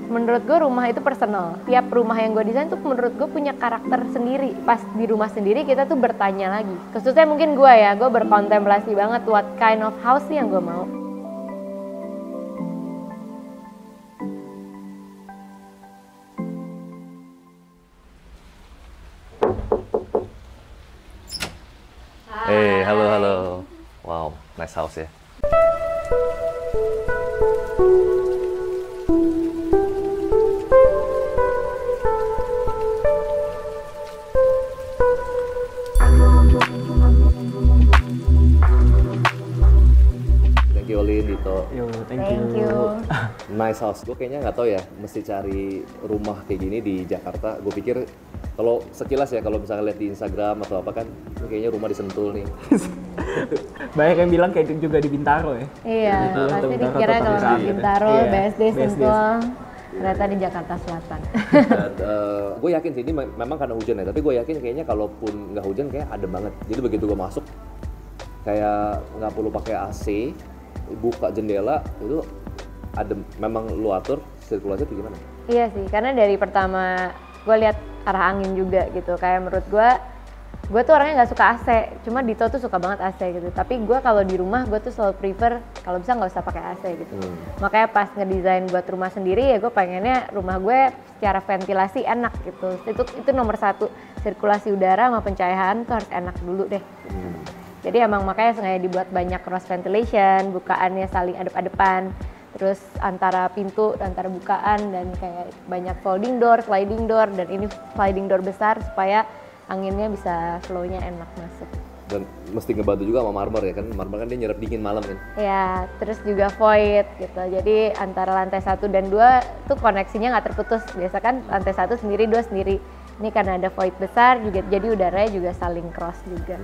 menurut gue rumah itu personal. Tiap rumah yang gue desain tuh menurut gue punya karakter sendiri. Pas di rumah sendiri kita tuh bertanya lagi. Khususnya mungkin gue ya, gue berkontemplasi banget what kind of house sih yang gue mau. Hey, halo. Wow, nice house ya. Thank you Olin, Dito. Yo, thank Thank you. you. Nice house. Gue kayaknya nggak tahu ya, mesti cari rumah kayak gini di Jakarta. Gue pikir kalau sekilas ya, kalau misalnya lihat di Instagram atau apa kan, kayaknya rumah di Sentul nih. Banyak yang bilang kayak itu juga di Bintaro ya. Iya, pasti Bintaro dikira atau kalau di Tangerang. Bintaro, Iya, BSD, BSD. Sentul. Ternyata di Jakarta Selatan. Gue yakin sih ini memang karena hujan ya, tapi gue yakin kayaknya kalaupun nggak hujan kayak adem banget. Jadi begitu gue masuk, kayak nggak perlu pakai AC, buka jendela itu adem. Memang lu atur sirkulasi itu gimana? Iya sih, karena dari pertama gue lihat arah angin juga gitu. Kayak menurut gue tuh orangnya nggak suka AC, cuma Dito tuh suka banget AC gitu. Tapi gue kalau di rumah gue tuh selalu prefer kalau bisa nggak usah pakai AC gitu. Makanya pas ngedesain buat rumah sendiri ya gue pengennya rumah gue secara ventilasi enak gitu. Itu nomor satu, sirkulasi udara sama pencahayaan tuh harus enak dulu deh. Jadi emang makanya sengaja dibuat banyak cross ventilation, bukaannya saling adep-adepan. Terus antara pintu, antara bukaan dan kayak banyak folding door, sliding door, dan ini sliding door besar supaya anginnya bisa flow-nya enak masuk. Dan mesti ngebantu juga sama marmer ya kan, marmer kan dia nyerap dingin malam kan. Ya, terus juga void gitu. Jadi antara lantai 1 dan 2 tuh koneksinya nggak terputus. Biasa kan lantai 1 sendiri, 2 sendiri. Ini karena ada void besar juga, jadi udaranya juga saling cross juga.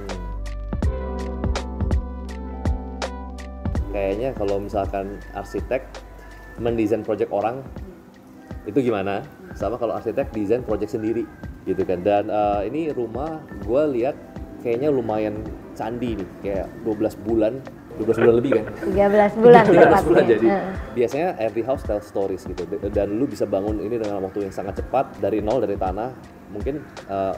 Kayaknya kalau misalkan arsitek mendesain project orang itu gimana? Sama kalau arsitek desain project sendiri gitu kan. Dan ini rumah gue lihat kayaknya lumayan candi nih, kayak 12 bulan lebih kan? 13 bulan 13 bulan tepatnya. jadi. Biasanya every house tell stories gitu. Dan lu bisa bangun ini dengan waktu yang sangat cepat dari nol, dari tanah. Mungkin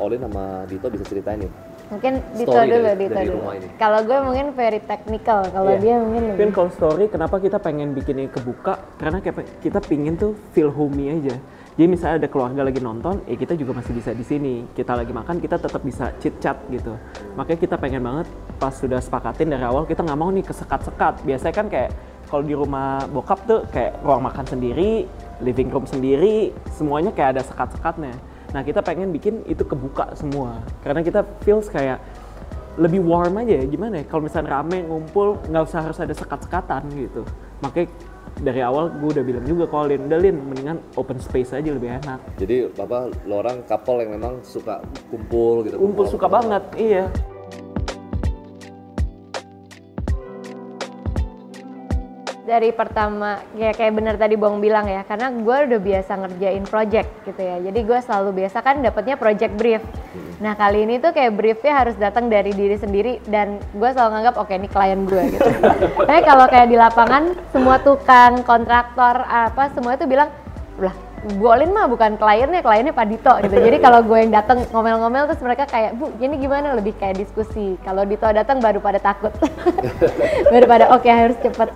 Olin sama Dito bisa ceritain nih. Mungkin Dito Story dulu, dari Dito dulu. rumah ini. Kalau gue mungkin very technical, kalau Iya. dia mungkin Mungkin lebih. kalau story kenapa kita pengen bikin ini kebuka, karena kita pingin tuh feel homey aja. Jadi misalnya ada keluarga lagi nonton, kita juga masih bisa di sini. Kita lagi makan, kita tetap bisa chit chat gitu. Makanya kita pengen banget pas sudah sepakatin dari awal kita nggak mau nih kesekat-sekat. Biasanya kan kayak kalau di rumah bokap tuh kayak ruang makan sendiri, living room sendiri, semuanya kayak ada sekat-sekatnya. Nah kita pengen bikin itu kebuka semua, karena kita feels kayak lebih warm aja ya, gimana ya, kalau misalnya rame ngumpul nggak usah harus ada sekat-sekatan gitu. Makanya dari awal gue udah bilang juga ke Olin, udah Lin, mendingan open space aja lebih enak. Jadi lo orang couple yang memang suka kumpul gitu. Kumpul suka banget, iya. Dari pertama, ya kayak bener tadi Bong bilang ya, karena gue udah biasa ngerjain project gitu ya. Jadi gue selalu biasa kan dapetnya project brief. Nah kali ini tuh kayak briefnya harus datang dari diri sendiri dan gue selalu nganggap oke ini klien gue gitu. Tapi kalau kayak di lapangan, semua tukang, kontraktor, apa semua itu bilang, lah Bu Olin mah bukan kliennya Pak Dito gitu. Jadi kalau gue yang datang ngomel-ngomel terus mereka kayak, Bu ini gimana, lebih kayak diskusi. Kalau Dito datang baru pada takut. Baru pada oke harus cepet.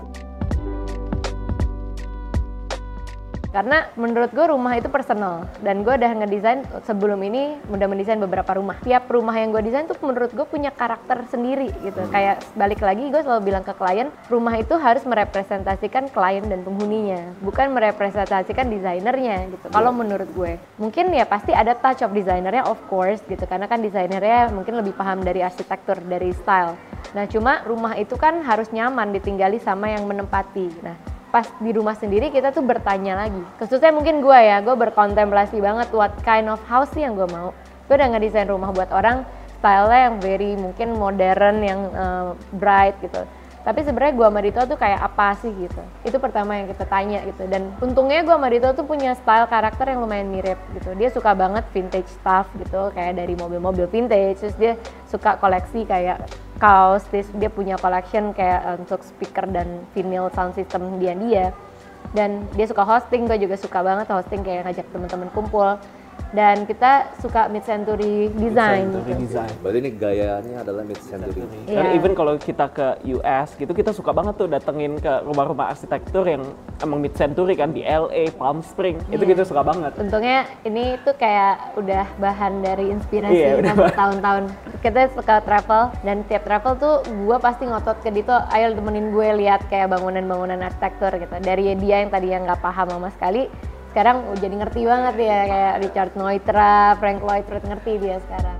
Karena menurut gue rumah itu personal dan gue udah ngedesain sebelum ini udah mendesain beberapa rumah. Tiap rumah yang gue desain tuh menurut gue punya karakter sendiri gitu. Kayak balik lagi gue selalu bilang ke klien, rumah itu harus merepresentasikan klien dan penghuninya, bukan merepresentasikan desainernya gitu. Kalau menurut gue, mungkin ya pasti ada touch of desainernya of course gitu, karena kan desainernya mungkin lebih paham dari arsitektur, dari style. Nah cuma rumah itu kan harus nyaman ditinggali sama yang menempati. Nah pas di rumah sendiri kita tuh bertanya lagi. Khususnya mungkin gue ya, gue berkontemplasi banget what kind of house sih yang gue mau. Gue udah ngedesain rumah buat orang, style-nya yang very mungkin modern, yang bright gitu. Tapi sebenarnya gue sama Dito tuh kayak apa sih gitu. Itu pertama yang kita tanya gitu. Dan untungnya gue sama Dito tuh punya style karakter yang lumayan mirip gitu. Dia suka banget vintage stuff gitu, kayak dari mobil-mobil vintage. Terus dia suka koleksi kayak kaos, dia punya collection kayak untuk speaker dan vinyl sound system dia. Dan dia suka hosting, gue juga suka banget hosting, kayak ngajak teman-teman kumpul. Dan kita suka mid-century design Mid-century gitu. design. Berarti ini gayanya adalah mid-century. Karena Iya. even kalau kita ke US gitu, kita suka banget tuh datengin ke rumah-rumah arsitektur yang emang mid-century kan, di LA, Palm Springs, itu kita suka banget. Untungnya ini tuh kayak udah bahan dari inspirasi Iya, udah pas tahun-tahun. Kita suka travel, dan tiap travel tuh gue pasti ngotot ke Dito, ayo temenin gue lihat kayak bangunan-bangunan arsitektur gitu. Dari dia yang tadi yang nggak paham sama sekali, sekarang jadi ngerti banget ya, kayak Richard Neutra, Frank Lloyd Wright, ngerti dia sekarang.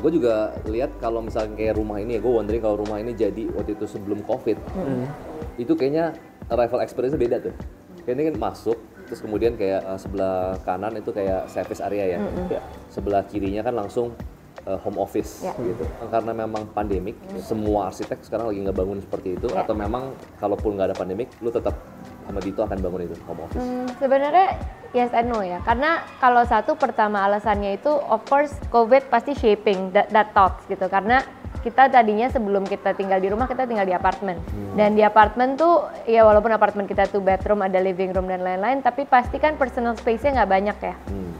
Gue juga lihat kalau misalnya kayak rumah ini ya, gue wondering kalau rumah ini jadi waktu itu sebelum COVID, itu kayaknya arrival experience beda tuh. Kayak ini kan masuk, terus kemudian kayak sebelah kanan itu kayak service area ya, ya. Sebelah kirinya kan langsung home office gitu. Karena memang pandemik, semua arsitek sekarang lagi ngebangun seperti itu, atau memang kalaupun nggak ada pandemik, lu tetap sama Dito akan bangun itu home office? Sebenarnya yes and no ya, karena kalau satu pertama alasannya itu of course COVID pasti shaping that thoughts gitu, karena kita tadinya sebelum kita tinggal di rumah, kita tinggal di apartemen. Dan di apartemen tuh, ya walaupun apartemen kita tuh bedroom, ada living room dan lain-lain, tapi pasti kan personal space-nya nggak banyak ya.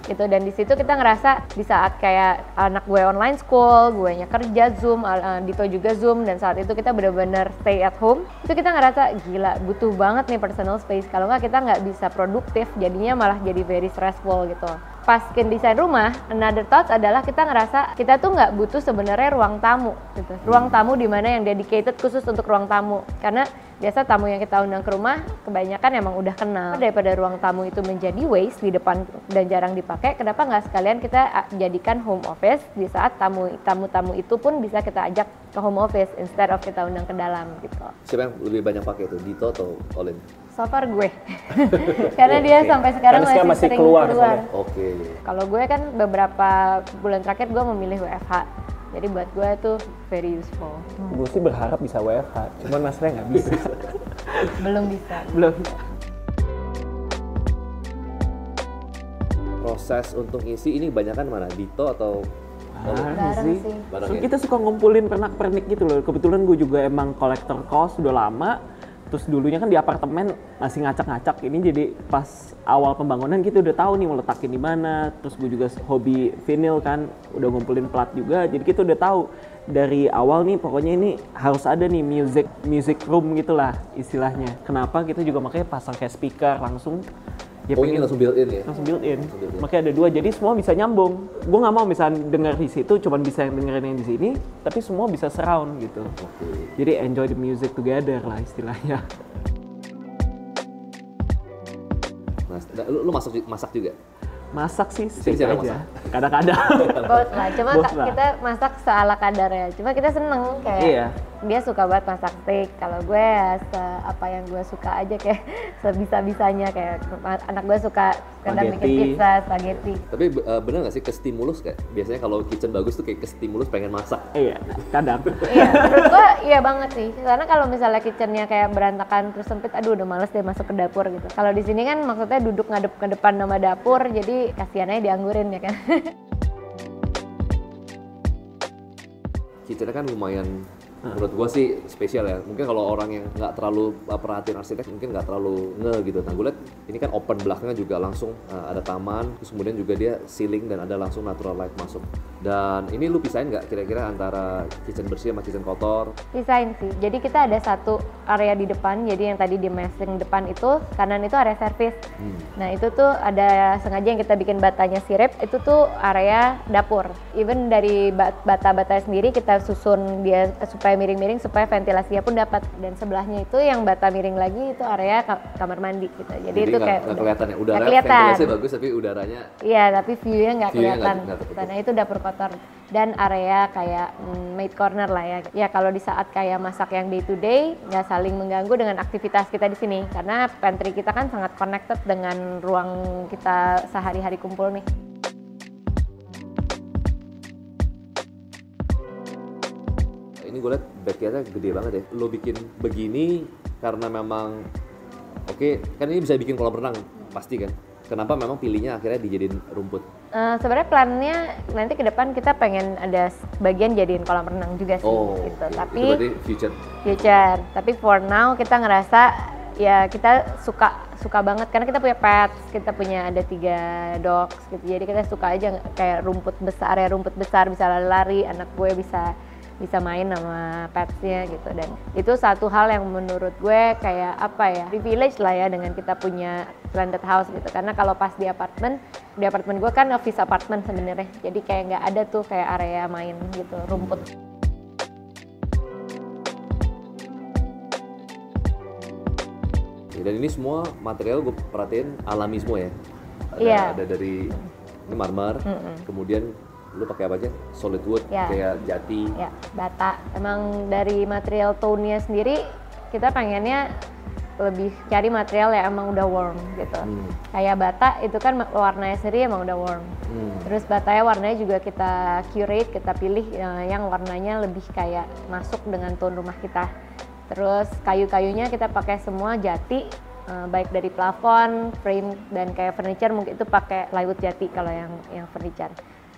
Gitu. Dan di situ kita ngerasa di saat kayak anak gue online school, gue nya kerja Zoom, Dito juga Zoom, dan saat itu kita benar-benar stay at home, itu kita ngerasa gila, butuh banget nih personal space. Kalau nggak kita nggak bisa produktif, jadinya malah jadi very stressful gitu. Pas desain rumah, another thought adalah kita ngerasa kita tuh nggak butuh sebenarnya ruang tamu gitu. Ruang tamu di mana yang dedicated khusus untuk ruang tamu. Karena biasa tamu yang kita undang ke rumah kebanyakan emang udah kenal. Daripada ruang tamu itu menjadi waste di depan dan jarang dipakai, kenapa nggak sekalian kita jadikan home office di saat tamu-tamu itu pun bisa kita ajak ke home office instead of kita undang ke dalam gitu. Siapa yang lebih banyak pakai itu, Dito atau Olin? So far gue, karena dia sampai sekarang Karena masih masih sering keluar keluar. Oke. Kalau gue kan beberapa bulan terakhir gue memilih WFH, jadi buat gue itu very useful. Gue sih berharap bisa WFH, cuman masalahnya nggak bisa. Belum bisa. Belum. Proses untuk ngisi ini kebanyakan mana? Dito atau Olin? Bareng sih. Bareng So, ya? kita suka ngumpulin pernak-pernik gitu loh. Kebetulan gue juga emang kolektor kaos udah lama. Terus dulunya kan di apartemen masih ngacak-ngacak. Ini jadi pas awal pembangunan kita udah tahu nih mau letakin di mana. Terus gue juga hobi vinyl kan, udah ngumpulin plat juga. Jadi kita udah tahu dari awal nih pokoknya ini harus ada nih music room gitulah istilahnya. Kenapa kita juga makanya pasang kayak speaker langsung. Ya Oh ini langsung built-in ya? langsung built-in. built-in. Makanya ada dua, jadi semua bisa nyambung. Gue nggak mau misalnya denger di situ, cuman bisa yang dengerin yang di sini, tapi semua bisa surround gitu. Oke. Jadi enjoy the music together lah istilahnya. Nah, lu masak juga? Masak sih steak Siapa aja, masak? kadang-kadang. Both lah, cuma Both lah. kita masak seala kadarnya. Cuma kita seneng kayak Iya. dia suka banget masak steak. Kalau gue ya apa yang gue suka aja kayak sebisa-bisanya, kayak anak gue suka kadang bikin Spaghetti. pizza, spaghetti. Tapi bener nggak sih kestimulus kayak? Biasanya kalau kitchen bagus tuh kayak kestimulus pengen masak. Iya, kadang. Iya, menurut gue iya banget sih. Karena kalau misalnya kitchennya kayak berantakan terus sempit, aduh udah males deh masuk ke dapur gitu. Kalau di sini kan maksudnya duduk ngadep ke depan nama dapur, jadi kasihan aja dianggurin ya kan. Kitchennya kan lumayan, menurut gua sih spesial ya. Mungkin kalau orang yang nggak terlalu perhatiin arsitek mungkin nggak terlalu gitu. Nah gue liat ini kan open, belakangnya juga langsung ada taman, terus kemudian juga dia ceiling dan ada langsung natural light masuk. Dan ini lu pisahin nggak kira-kira antara kitchen bersih sama kitchen kotor? Pisahin sih. Jadi kita ada satu area di depan, jadi yang tadi di mesin depan itu, kanan itu area service. Nah itu tuh ada sengaja yang kita bikin batanya sirip, itu tuh area dapur. Even dari bata-bata sendiri kita susun dia supaya miring-miring supaya ventilasinya pun dapat. Dan sebelahnya itu yang bata miring lagi itu area kamar mandi gitu. Jadi itu kayak nggak kelihatan ya, udara nggak kelihatan. ventilasinya bagus tapi udaranya Iya, tapi view-nya nggak View-nya kelihatan. nggak tertutup. Karena itu dapur kotor. Dan area kayak maid corner lah ya. Ya kalau di saat kayak masak yang day to day, nggak saling mengganggu dengan aktivitas kita di sini. Karena pantry kita kan sangat connected dengan ruang kita sehari-hari kumpul nih. ini gue liat backyardnya gede banget ya. Lo bikin begini karena memang oke, kan ini bisa bikin kolam renang pasti kan. Kenapa memang pilihnya akhirnya dijadiin rumput? Sebenarnya plannya nanti ke depan kita pengen ada bagian jadiin kolam renang juga sih, gitu. Oke. Tapi Itu berarti future. Tapi for now kita ngerasa ya kita suka banget karena kita punya pets, kita punya ada 3 dogs gitu. Jadi kita suka aja kayak area rumput besar bisa lari-lari, anak gue bisa main sama petsnya gitu. Dan itu satu hal yang menurut gue kayak apa ya, privilege lah ya dengan kita punya landed house gitu. Karena kalau pas di apartemen gue kan office apartment sebenarnya, jadi kayak nggak ada tuh kayak area main gitu, rumput. Dan ini semua material gue perhatiin alami semua ya. Iya. Ada dari ini marmer, kemudian lu pakai apa aja? Solid wood, Ya. kayak jati. Ya, bata. Emang dari material tone-nya sendiri kita pengennya lebih cari material yang emang udah warm gitu. Kayak bata itu kan warnanya sendiri emang udah warm. Terus batanya warnanya juga kita curate, kita pilih yang warnanya lebih kayak masuk dengan tone rumah kita. Terus kayu-kayunya kita pakai semua jati, baik dari plafon, frame, dan kayak furniture mungkin itu pakai plywood jati kalau yang furniture.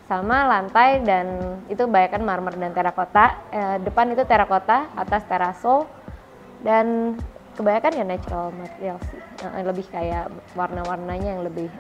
Sama lantai dan itu kebanyakan marmer dan terakota. Depan itu terakota, atas teraso, dan kebanyakan ya natural material sih. Lebih kayak warna-warnanya yang lebih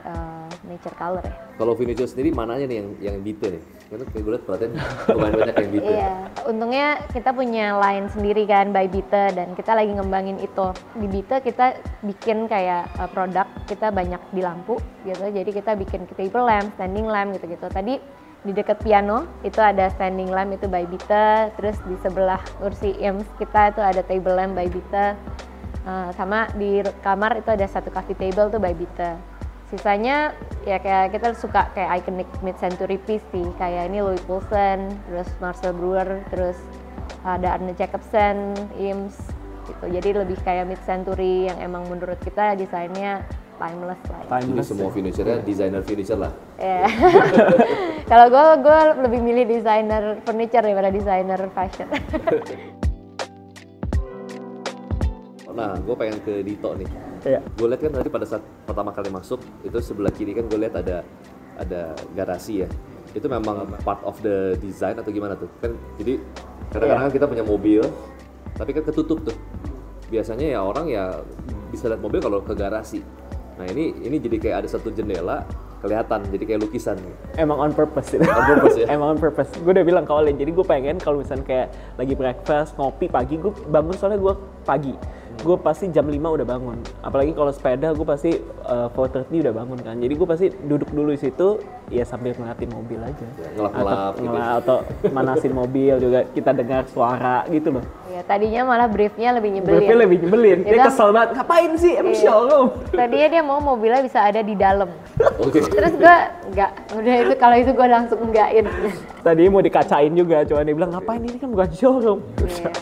nature color ya. Kalau furniture sendiri mananya nih yang Bite nih? Karena kayak gue liat perhatiin lumayan banyak yang Bite. Iya, untungnya kita punya line sendiri kan by Bite dan kita lagi ngembangin itu. Di Bite kita bikin kayak produk, kita banyak di lampu gitu. Jadi kita bikin table lamp, standing lamp gitu-gitu. Tadi di dekat piano itu ada standing lamp itu by Bite, terus di sebelah kursi IMS kita itu ada table lamp by Bite. Sama di kamar itu ada satu coffee table tuh by Bite. Sisanya ya kayak kita suka kayak iconic mid-century piece sih, kayak ini Louis Poulsen, terus Marcel Breuer, terus ada Arne Jacobsen, IMS gitu. Jadi lebih kayak mid-century yang emang menurut kita desainnya timeless lah. Jadi semua furniture-nya designer furniture lah. Iya. Kalau gue lebih milih desainer furniture daripada desainer fashion. Nah, gue pengen ke Dito nih. Iya. Gue lihat kan tadi pada saat pertama kali masuk itu sebelah kiri kan gue lihat ada garasi ya. Itu memang part of the design atau gimana tuh? Kan jadi kadang-kadang kita punya mobil, tapi kan ketutup tuh. Biasanya ya orang ya bisa lihat mobil kalau ke garasi. Nah ini jadi kayak ada satu jendela kelihatan, jadi kayak lukisan. Emang on purpose itu. On purpose ya? Emang on purpose. Gue udah bilang ke Olin, jadi gue pengen kalau misalnya kayak lagi breakfast, ngopi pagi, gue bangun soalnya gue pagi. Gue pasti jam 5 udah bangun. Apalagi kalau sepeda gue pasti 4:30 udah bangun kan. Jadi gue pasti duduk dulu di situ ya sambil ngeliatin mobil aja. Ya, ngelap-ngelap gitu. Atau manasin mobil juga kita dengar suara gitu loh. Ya, tadinya malah briefnya lebih nyebelin. Briefnya lebih nyebelin. Dia Kita- kesel banget. Ngapain sih? Emang Iya. showroom. Tadinya dia mau mobilnya bisa ada di dalam. Oke. Terus gue enggak, udah itu kalau itu gue langsung enggakin. Tadinya mau dikacain juga, cuma dia bilang ngapain ini kan bukan showroom. Iya.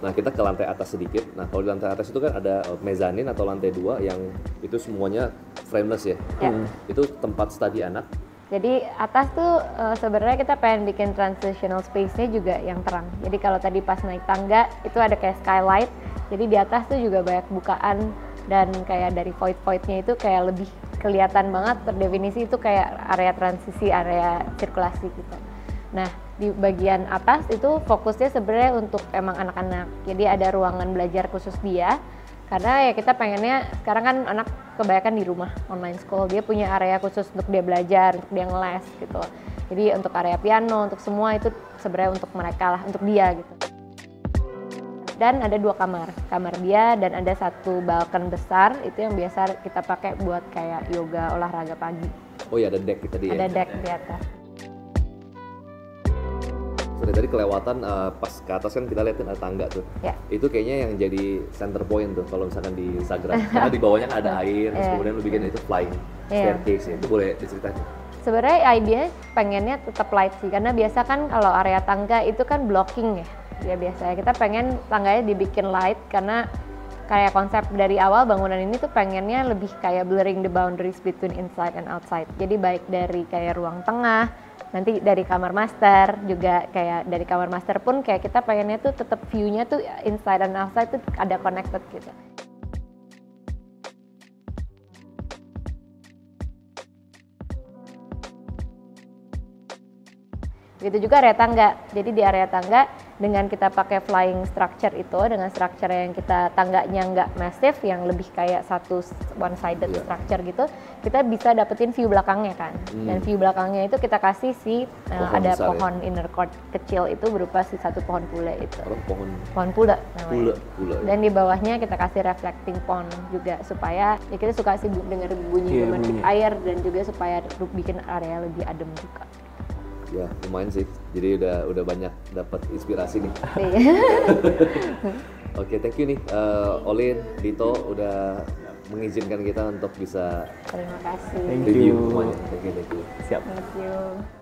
Nah kita ke lantai atas sedikit. Nah kalau di lantai atas itu kan ada mezanin atau lantai 2 yang itu semuanya frameless ya. Ya. Itu tempat study anak. Jadi atas tuh sebenarnya kita pengen bikin transitional space-nya juga yang terang. Jadi kalau tadi pas naik tangga itu ada kayak skylight. Jadi di atas tuh juga banyak bukaan dan kayak dari void-voidnya itu kayak lebih kelihatan banget terdefinisi itu kayak area transisi, area sirkulasi gitu. Nah di bagian atas itu fokusnya sebenarnya untuk emang anak-anak. Jadi ada ruangan belajar khusus dia. Karena ya kita pengennya sekarang kan anak kebanyakan di rumah online school, dia punya area khusus untuk dia belajar, untuk dia ngeles gitu. Jadi untuk area piano, untuk semua itu sebenarnya untuk mereka lah, untuk dia gitu. Dan ada 2 kamar dia dan ada 1 balkon besar itu yang biasa kita pakai buat kayak yoga olahraga pagi. Oh iya ada deck tadi ya. Ada deck di atas. Dari tadi kelewatan pas ke atas kan kita liatin ada tangga tuh. Ya. Itu kayaknya yang jadi center point tuh kalau misalkan di Instagram. Karena di bawahnya kan ada air, terus kemudian lu bikin itu flying staircase ya. Itu boleh diceritain. Sebenarnya idenya pengennya tetap light sih, karena biasa kan kalau area tangga itu kan blocking ya. Ya biasanya kita pengen tangganya dibikin light karena kayak konsep dari awal bangunan ini tuh pengennya lebih kayak blurring the boundaries between inside and outside. Jadi baik dari kayak ruang tengah, nanti dari kamar master juga kayak dari kamar master pun kayak kita pengennya tuh tetap view-nya tuh inside and outside tuh ada connected gitu. Begitu juga area tangga. Jadi di area tangga dengan kita pakai flying structure itu, dengan structure yang kita tangganya nggak massive, yang lebih kayak satu one sided structure gitu, kita bisa dapetin view belakangnya kan. Dan view belakangnya itu kita kasih ada besar pohon inner court kecil itu berupa si satu pohon pule itu. Pohon pule namanya. Pule. Dan di bawahnya kita kasih reflecting pond juga supaya ya kita suka sih denger bunyi gemericik air, dan juga supaya bikin area lebih adem juga. Ya lumayan sih, jadi udah banyak dapat inspirasi nih. Oke, thank you nih Olin, Dito udah mengizinkan kita untuk bisa Terima kasih. Thank review you. semuanya. Thank you. Siap. Thank you.